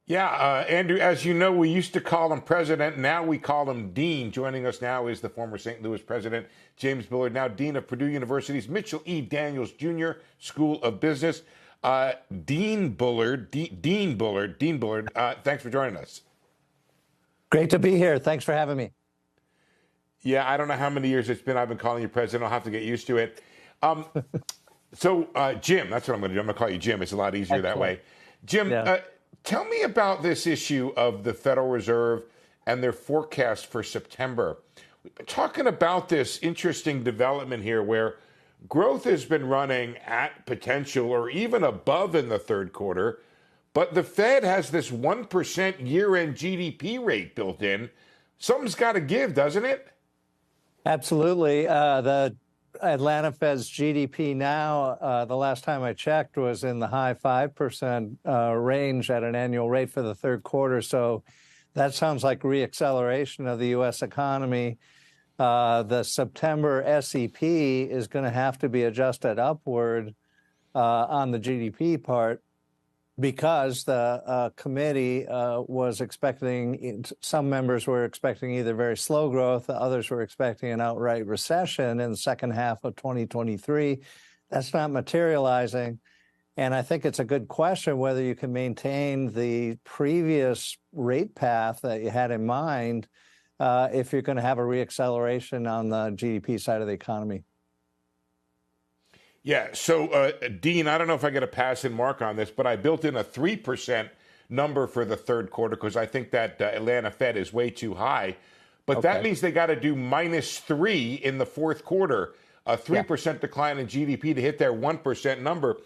Yeah, Andrew, as you know, we used to call him president. Now we call him dean. Joining us now is the former St. Louis president, James Bullard, now dean of Purdue University's Mitchell E. Daniels Jr. School of Business. Dean Bullard, thanks for joining us. Great to be here. Thanks for having me. Yeah, I don't know how many years it's been I've been calling you president. I'll have to get used to it. Jim, that's what I'm going to do. I'm going to call you Jim. It's a lot easier that way. Jim, tell me about this issue of the Federal Reserve and their forecast for September. We've been talking about this interesting development here where growth has been running at potential or even above in the third quarter, but the Fed has this 1% year-end GDP rate built in. Something's got to give, doesn't it? Absolutely. The Atlanta Fed's GDP now, the last time I checked, was in the high 5% range at an annual rate for the third quarter. So that sounds like reacceleration of the U.S. economy. The September SEP is going to have to be adjusted upward on the GDP part because the committee was expecting, some members were expecting either very slow growth, others were expecting an outright recession in the second half of 2023. That's not materializing. And I think it's a good question whether you can maintain the previous rate path that you had in mind if you're going to have a reacceleration on the GDP side of the economy. Yeah, so Dean, I don't know if I get a passing mark on this, but I built in a 3% number for the third quarter because I think that Atlanta Fed is way too high. But that means they got to do -3 in the fourth quarter, a 3% decline in GDP to hit their 1% number.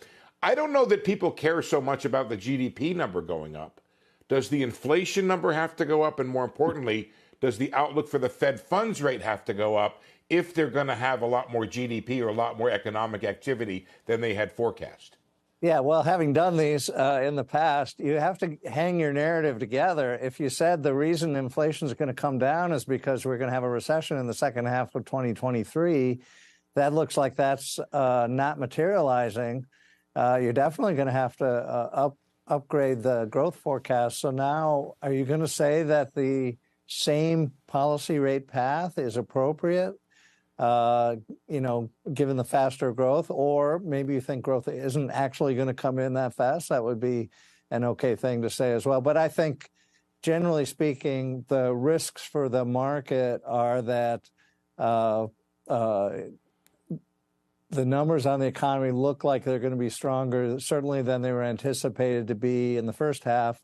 I don't know that people care so much about the GDP number going up. Does the inflation number have to go up? And more importantly, does the outlook for the Fed funds rate have to go up if they're going to have a lot more GDP or a lot more economic activity than they had forecast? Yeah, well, having done these in the past, you have to hang your narrative together. If you said the reason inflation is going to come down is because we're going to have a recession in the second half of 2023, that looks like that's not materializing. You're definitely going to have to upgrade the growth forecast. So now, are you going to say that the same policy rate path is appropriate? Given the faster growth, or maybe you think growth isn't actually going to come in that fast. That would be an okay thing to say as well. But I think, generally speaking, the risks for the market are that the numbers on the economy look like they're going to be stronger, certainly than they were anticipated to be in the first half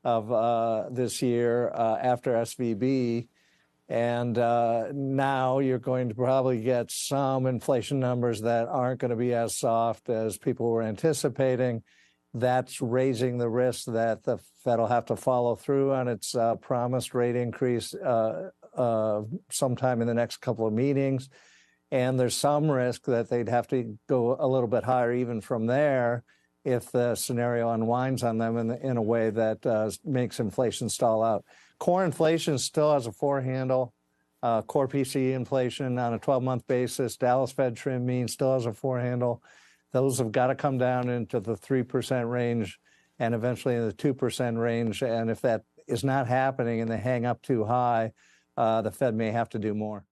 of this year after SVB. And now you're going to probably get some inflation numbers that aren't going to be as soft as people were anticipating. That's raising the risk that the Fed will have to follow through on its promised rate increase sometime in the next couple of meetings. And there's some risk that they'd have to go a little bit higher even from there if the scenario unwinds on them in a way that makes inflation stall out. Core inflation still has a four handle. Core PCE inflation on a 12-month basis, Dallas Fed trim mean still has a four handle. Those have got to come down into the 3% range and eventually in the 2% range. And if that is not happening and they hang up too high, the Fed may have to do more.